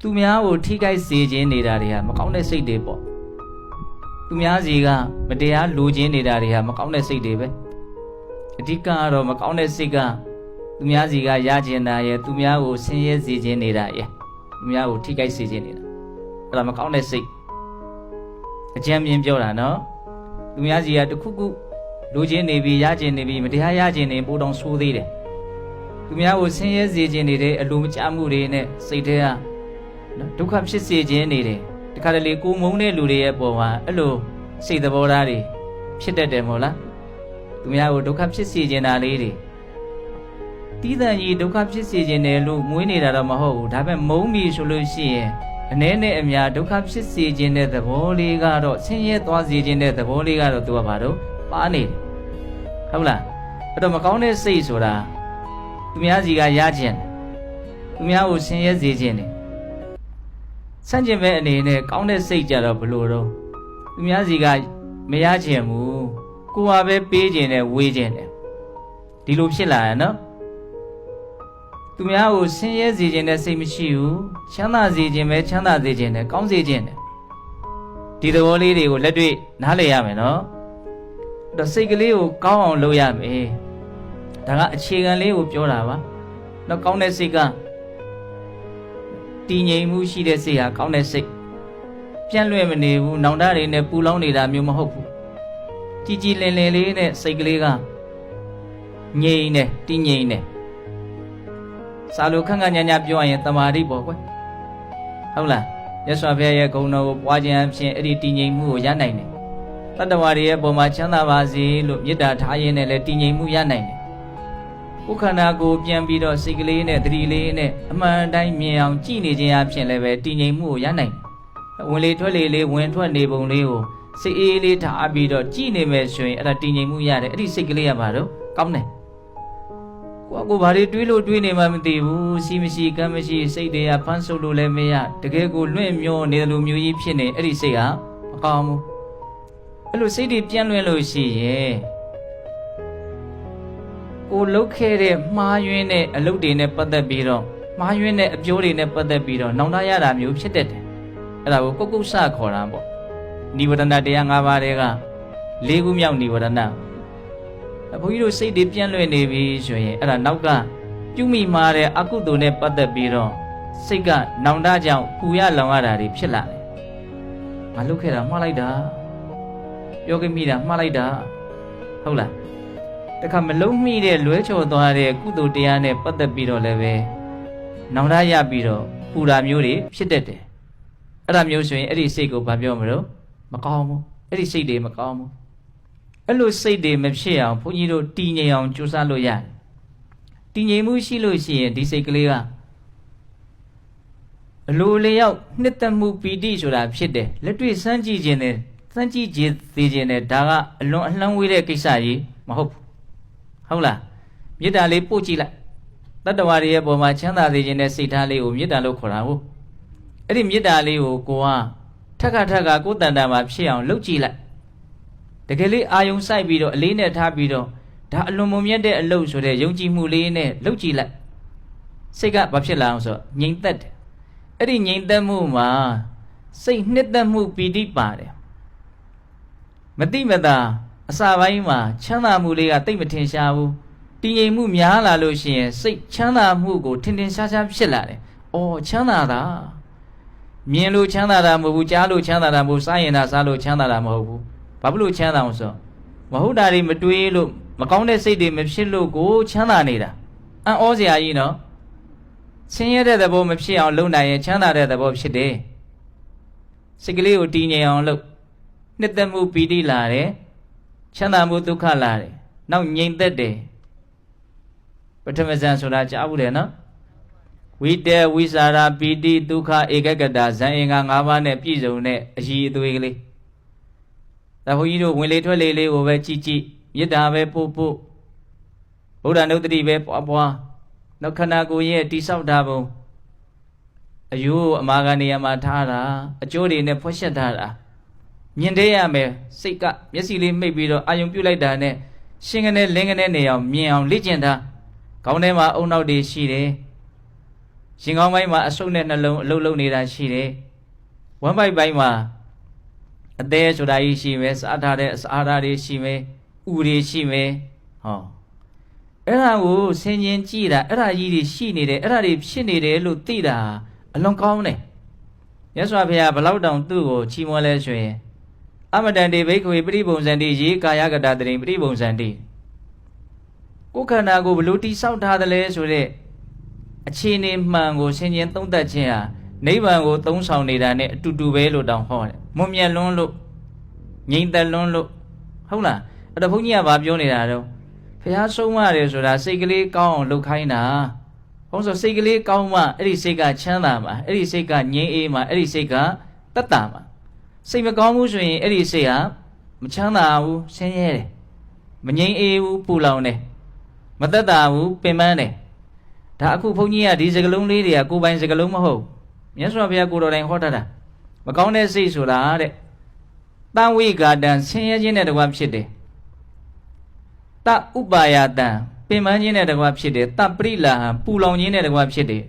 သူများကိုထိခိုက်စေခြင်းနေတာတွေဟာမကောင်းတဲ့စိတ်တွေပေါ့သူများစီကမတရားလိုချင်နေတာတွေဟာမကောင်းတဲ့စိတ်တွေပဲအဓိကကတော့မကောင်းတဲ့စိတ်ကသူများစီကရကျင်တာရဲ့သူများကိုဆင်းရဲစေခြင်းနေတာရဲ့သူများကိုထိခိုက်စေခြင်းနေတာအဲ့ဒါမကောင်းတဲ့စိတ်အကြံမြင်ပြောတာနော်သူများစီကတခုခုလိုချင်နေပြီရကျင်နေပြီမတရားရကျင်နေပိုတောင်ဆိုးသေးတယ်သူများကိုဆင်းရဲစေခြင်းနေတဲ့အလိုမကျမှုတွေနဲ့စိတ်ထဲကဒုက္ခဖြစ်စေခြင်းနေတယ်တခါတလေကိုမုန်းတဲ့လူတွေရဲ့ပုံမှာအဲ့လိုစိတ်သဘောထားတွေဖြစ်တတ်တယ်မဟုတ်လားသူများကိုဒုက္ခဖြစ်စေခြင်းတာလေးတွေတီးတန်ကြီးဒုက္ခဖြစ်စေခြင်းတယ်လို့မွေးနေတာတော့မဟုတ်ဘူးဒါပေမဲ့မုန်းပြီဆိုလို့ရှိရင်အနည်းနဲ့အများဒုက္ခဖြစ်စေခြင်းတဲ့သဘောလေးကတော့ဆင်းရဲသွားစေခြင်းတဲ့သဘောလေးကတော့သူကဘာလို့ပါနေတယ်ဟုတ်လားအဲ့တော့မကောင်းတဲ့စိတ်ဆိုတာသူများစီကရခြင်းသူများကိုဆင်းရဲစေခြင်းတယ်ဆန့်ကျင်မဲ့အနေနဲ့ကောင်းတဲ့စိတ်ကြတော့ဘလို့တော့သူများစီကမရခြင်းဘူးကိုယ်ဟာပဲပေးခြင်းနဲ့ဝေးခြင်းတယ်ဒီလိုဖြစ်လာရနော်သူများကိုဆင်းရဲစေခြင်းနဲ့စိတ်မရှိဘူးချမ်းသာစေခြင်းပဲချမ်းသာစေခြင်းနဲ့ကောင်းစေခြင်းနဲ့ဒီသဘောလေးတွေကိုလက်တွေ့နားလည်ရမယ်နော်အဲ့တော့စိတ်ကလေးကိုကောင်းအောင်လုပ်ရမယ်ဒါကအခြေခံလေးကိုပြောတာပါတော့ကောင်းတဲ့စိတ်ကတည်ငြိမ်မှုရှိတဲ့စိတ်ဟာကောင်းတဲ့စိတ်ပြန့်လွင့်မနေဘူးနောင်တတွေနဲ့ပူလောင်နေတာမျိုးမဟုတ်ဘူးကြည်ကြည်လင်လင်လေးနဲ့စိတ်ကလေးကငြိမ်နေတည်ငြိမ်နေစာလိုခန့်ခန့်ညာညာပြောရရင်တမာတိပေါ့ကွယ်ဟုတ်လားမြတ်စွာဘုရားရဲ့ဂုဏ်တော်ကိုပွားခြင်းအပြင်အဲ့ဒီတည်ငြိမ်မှုကိုရနိုင်တယ်တတ္တဝါတွေရဲ့ပုံမှာချမ်းသာပါစေလို့မေတ္တာထားရင်းနဲ့လည်းတည်ငြိမ်မှုရနိုင်တယ်ကိုယ်ခန္ဓာကိုယ်ပြန်ပြီးတော့စိတ်ကလေးနဲ့သတိလေးနဲ့အမှန်တိုင်းမြင်အောင်ကြည်နေခြင်းအပြင်လည်းပဲတည်ငြိမ်မှုကိုရနိုင်တယ်ဝင်လေထွက်လေလေးဝင်ထွက်နေပုံလေးကိုစိတ်အေးလေးထားပြီးတော့ကြည်နေမယ်ဆိုရင်အဲ့ဒါတည်ငြိမ်မှုရတယ်အဲ့ဒီစိတ်ကလေးကဘာလို့ကောင်းတယ်ကိုဘာတွေတွေးလို့တွေးနေမှမသိဘူးစီမရှိကမ်းမရှိစိတ်တွေကဖမ်းဆုပ်လို့လည်းမရတကယ်ကိုလွင့်မျောနေတယ်လို့မျိုးကြီးဖြစ်နေအဲ့ဒီစိတ်ကမကောင်းဘူးအဲ့လိုစိတ်တွေပြန့်လွင့်လို့ရှိရင်ကိုလှုပ်ခဲ့တဲ့မှားယွင်းတဲ့အလုပ်တွေနဲ့ပတ်သက်ပြီးတော့မှားယွင်းတဲ့အပြောတွေနဲ့ပတ်သက်ပြီးတော့နောင်တရတာမျိုးဖြစ်တတ်တယ်အဲ့ဒါကိုကုတ်ဆခေါ်တာပေါ့နိဝရဏတရား၅ပါးတွေက၄ခုမြောက်နိဝရဏဘုန်းကြီးတို့စိတ်တွေပြန့်လွင့်နေပြီဆိုရင်အဲ့ဒါနောက်ကပြုမိမှားတဲ့အကုသိုလ်နဲ့ပတ်သက်ပြီးတော့စိတ်ကနောင်တကြောင့်ပူရလောင်ရတာတွေဖြစ်လာတယ်ငါလုပ်ခဲ့တာမှားလိုက်တာပြောခဲ့မိတာမှားလိုက်တာဟုတ်လားတခါမလုံးမိတဲ့လွဲချော်သွားတဲ့ကုသိုလ်တရားနဲ့ပတ်သက်ပြီးတော့လည်းပဲနောင်တရပြီးတော့ပူတာမျိုးတွေဖြစ်တတ်တယ်အဲ့ဒါမျိုးဆိုရင်အဲ့ဒီစိတ်ကိုဘာပြောမလို့မကောင်းဘူးအဲ့ဒီစိတ်တွေမကောင်းဘူးအဲ့လိုစိတ်တွေမဖြစ်အောင်ဘုန်းကြီးတို့တည်ငြိမ်အောင်ကြိုးစားလို့ရတယ်တည်ငြိမ်မှုရှိလို့ရှိရင်ဒီစိတ်ကလေးကအလိုလျောက်နှစ်သက်မှုပီတိဆိုတာဖြစ်တယ်လက်တွေ့စမ်းကြည့်ခြင်းနဲ့စမ်းကြည့်ခြင်းသိခြင်းနဲ့ဒါကအလွန်အလှမ်းဝေးတဲ့ကိစ္စကြီးမဟုတ်ဘူးဟုတ်လားမေတ္တာလေးပို့ကြည့်လိုက်တတ္တဝါတွေရဲ့ပုံမှာချမ်းသာစေခြင်းနဲ့စိတ်ထားလေးကိုမေတ္တာလို့ခေါ်တာဟုတ်အဲ့ဒီမေတ္တာလေးကိုကိုကထက်ခါကိုယ်တန်တာမှာဖြစ်အောင်လုပ်ကြည့်လိုက်တကယ်လေးအာယုံစိုက်ပြီးတော့အလေးနဲ့ထားပြီးတော့ဒါအလွန်မမြတ်တဲ့အလုပ်ဆိုတဲ့ယုံကြည်မှုလေးနဲ့လုပ်ကြည့်လိုက်စိတ်ကဘာဖြစ်လာအောင်ဆိုငြိမ်သက်တယ်အဲ့ဒီငြိမ်သက်မှုမှာစိတ်နှစ်သက်မှုပီတိပါတယ်မတိမတာအစာပိုင်းမှာချမ်းသာမှုလေးကတိတ်မထင်ရှားဘူးတည်ငြိမ်မှုများလာလို့ရှိရင်စိတ်ချမ်းသာမှုကိုထင်ထင်ရှားရှားဖြစ်လာတယ်အော်ချမ်းသာတာမြင်လို့ချမ်းသာတာမဟုတ်ဘူးကြားလို့ချမ်းသာတာမဟုတ်စားရင်သာစားလို့ချမ်းသာတာမဟုတ်ဘူးဘာဖြစ်လို့ချမ်းသာအောင်ဆိုမဟုတ်တာတွေမတွေးလို့မကောင်းတဲ့စိတ်တွေမဖြစ်လို့ကိုချမ်းသာနေတာအံ့ဩစရာကြီးနော်ဆင်းရဲတဲ့သဘောမဖြစ်အောင်လုပ်နိုင်ရင်ချမ်းသာတဲ့သဘောဖြစ်တယ်စိတ်ကလေးကိုတည်ငြိမ်အောင်လုပ်နှစ်သက်မှုပီတိလာတယ်ချမ်းသာမှုဒုက္ခလာတယ်နောက်ငြိမ်သက်တယ်ပထမဇန်ဆိုတာကြားဘူးတယ်နော်ဝိတေဝိစာရာပီတိဒုက္ခဧကဂတဇန်အင်္ဂါ၅ပါးနဲ့ပြည့်စုံတဲ့အရည်အသွေးကလေးဒါဘုန်းကြီးတို့ဝင်လေထွက်လေလေးကိုပဲကြည့်မေတ္တာပဲပို့ဗုဒ္ဓနုတ္တိပဲပွားနောက်ခန္ဓာကိုယ်ရဲ့တိဆောက်တာပုံအယိုးအမာကနေရာမှာထားတာအကျိုးတွေနဲ့ဖွက်ချက်ထားတာမြင်သေးရမယ်စိတ်ကမျက်စိလေးမိတ်ပြီးတော့အာယုံပြုတ်လိုက်တာနဲ့ရှင်းကနေလင်းကနေနေအောင်မြင်အောင်လေ့ကျင့်တာခေါင်းထဲမှာအုံနောက်တွေရှိတယ် ရှင်ကောင်းပိုင်းမှာအဆုတ်နဲ့နှလုံးအလုံးလုံးနေတာရှိတယ်ဝမ်းပိုက်ပိုင်းမှာအသေးဆိုတာကြီးရှိမယ်စားထားတဲ့အစားထားတွေရှိမယ်ဥတွေရှိမယ်ဟောအဲ့ဒါကိုဆင်ခြင်ကြည့်တာအဲ့ဒါကြီးတွေရှိနေတယ်အဲ့ဒါတွေဖြစ်နေတယ်လို့သိတာအလွန်ကောင်းတယ်မြတ်စွာဘုရားဘလောက်တောင်သူ့ကိုချီးမွမ်းလဲဆိုရင်အမတန်တေဘိက္ခွေပရိပုံစံတိရေကာယကတတရင်ပရိပုံစံတိကိုယ်ခန္ဓာကိုဘလို့တိဆောက်ထားတယ်လဲဆိုတဲ့အခြေအနေမှန်ကိုဆင်ခြင်သုံးသပ်ခြင်းဟာနိဗ္ဗာန်ကိုသုံးဆောင်နေတာနဲ့အတူတူပဲလို့တောင်ဟောတယ်မွန်မြတ်လွန်းလို့ငြိမ်သက်လွန်းလို့ဟုတ်လားအဲ့တော့ဘုန်းကြီးကဘာပြောနေတာတော့ဘုရားဆုံးမတယ်ဆိုတာစိတ်ကလေးကောင်းအောင်လုပ်ခိုင်းတာဘုန်းဆိုစိတ်ကလေးကောင်းမှအဲ့ဒီစိတ်ကချမ်းသာမှာအဲ့ဒီစိတ်ကငြိမ်အေးမှာအဲ့ဒီစိတ်ကသက်သာမှာစိတ်မကောင်းဘူးဆိုရင်အဲ့ဒီစိတ်ဟာမချမ်းသာဘူးဆင်းရဲတယ်မငြိမ်အေးဘူးပူလောင်တယ်မသက်သာဘူးပင်ပန်းတယ်ဒါအခုဘုန်းကြီးကဒီစကလုံးလေးတွေကကိုယ်ပိုင်စကလုံးမဟုတ်မြတ်စွာဘုရားကိုယ်တော်တိုင်ဟောထားတာမကောင်းတဲ့စိတ်ဆိုတာတဲ့တဝိကာတံဆင်းရဲခြင်းနဲ့တကွဖြစ်တယ်တဥပါယတံပင်ပန်းခြင်းနဲ့တကွဖြစ်တယ်တပရိလာဟံပူလောင်ခြင်းနဲ့တကွဖြစ်တယ်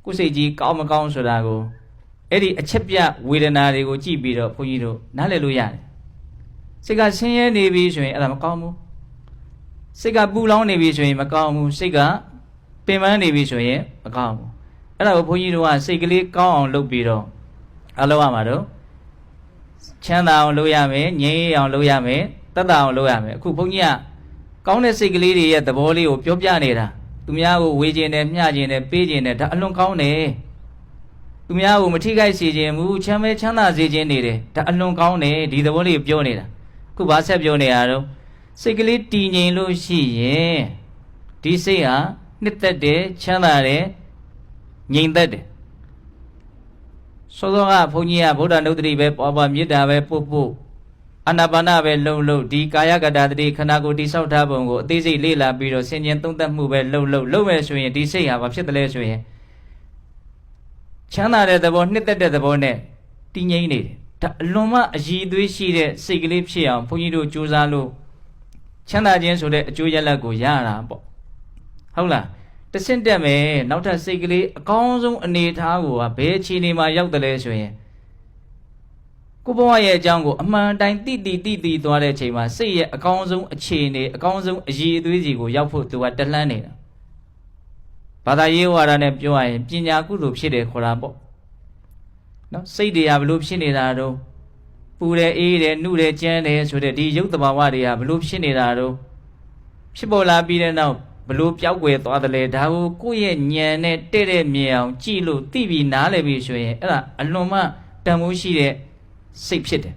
ကိုယ်စိတ်ကြီးကောင်းမကောင်းဆိုတာကိုအဲ့ဒီအချက်ပြဝေဒနာတွေကိုကြည့်ပြီးတော့ဘုန်းကြီးတို့နားလည်လို့ရတယ်စိတ်ကဆင်းရဲနေပြီဆိုရင်အဲ့ဒါမကောင်းဘူးစိတ်ကပူလောင်နေပြီဆိုရင်မကောင်းဘူးစိတ်ကပင်ပန်းနေပြီဆိုရင်မကောင်းဘူးအဲ့ဒါကိုဘုန်းကြီးတို့ကစိတ်ကလေးကောင်းအောင်လုပ်ပြီးတော့အလုပ်ရမှာတော့ချမ်းသာအောင်လုပ်ရမယ်ငြိမ်းအောင်လုပ်ရမယ်သက်သာအောင်လုပ်ရမယ်အခုဘုန်းကြီးကကောင်းတဲ့စိတ်ကလေးတွေရဲ့သဘောလေးကိုပြောပြနေတာသူများကိုဝေခြင်းနဲ့မျှခြင်းနဲ့ပေးခြင်းနဲ့ဒါအလွန်ကောင်းတယ်သူများကိုမထိခိုက်စေခြင်းဘူးချမ်းမဲချမ်းသာစေခြင်းနေတယ်ဒါအလွန်ကောင်းတယ်ဒီသဘောလေးပြောနေတာအခုဘာဆက်ပြောနေတာတော့စိတ်ကလေးတည်ငြိမ်လို့ရှိရင်ဒီစိတ်ဟာနှစ်သက်တယ်ချမ်းသာတယ်ငြိမ်သက်တယ်စောစောကဘုန်းကြီးကဗုဒ္ဓနုတ္တိပဲပွားပွားမေတ္တာပဲပို့ပို့အာနာပါနပဲလုံလုံဒီကာယကတတတိခန္ဓာကိုယ်တိဆောက်ထားပုံကိုအသေးစိတ်လေ့လာပြီးတော့ဆင်ခြင်သုံးသပ်မှုပဲလုံမယ်ဆိုရင်ဒီစိတ်ဟာဘာဖြစ်တယ်လဲဆိုရင်ချမ်းသာတဲ့သဘောနှစ်သက်တဲ့သဘောနဲ့တည်ငြိမ်နေတယ်ဒါအလွန်မှအည်သွေးရှိတဲ့စိတ်ကလေးဖြစ်အောင်ဘုန်းကြီးတို့ကြိုးစားလို့ချမ်းသာခြင်းဆိုတဲ့အကျိုးရလဒ်ကိုရတာပေါ့ဟုတ်လားတဆင့်တက်မယ်နောက်ထပ်စိတ်ကလေးအကောင်းဆုံးအနေထားကိုဘယ်အခြေအနေမှာရောက်တယ်လဲဆိုရင်ကိုဘဝရဲ့အကြောင်းကိုအမှန်တိုင်းတိသွားတဲ့အချိန်မှာစိတ်ရဲ့အကောင်းဆုံးအခြေအနေအကောင်းဆုံးအည်အသွေးစီကိုရောက်ဖို့သူကတလှမ်းနေတာဘာသာရေးဝါဒနဲ့ပြောရရင်ပညာကုသိုလ်ဖြစ်တယ်ခေါ်တာပေါ့နော်စိတ်တွေကဘလို့ဖြစ်နေတာတော့ပူတယ်အေးတယ်နှုတယ်ကြမ်းတယ်ဆိုတဲ့ဒီရုပ်တဘာဝတွေကဘလို့ဖြစ်နေတာတော့ဖြစ်ပေါ်လာပြီးတဲ့နောက်ဘလို့ပျောက်ကွယ်သွားတယ်လေဒါကိုကိုယ့်ရဲ့ဉာဏ်နဲ့တဲ့မြင်အောင်ကြည့်လို့သိပြီးနားလည်ပြီးဆိုရင်အဲ့ဒါအလွန်မှတန်ဖိုးရှိတဲ့စိတ်ဖြစ်တယ်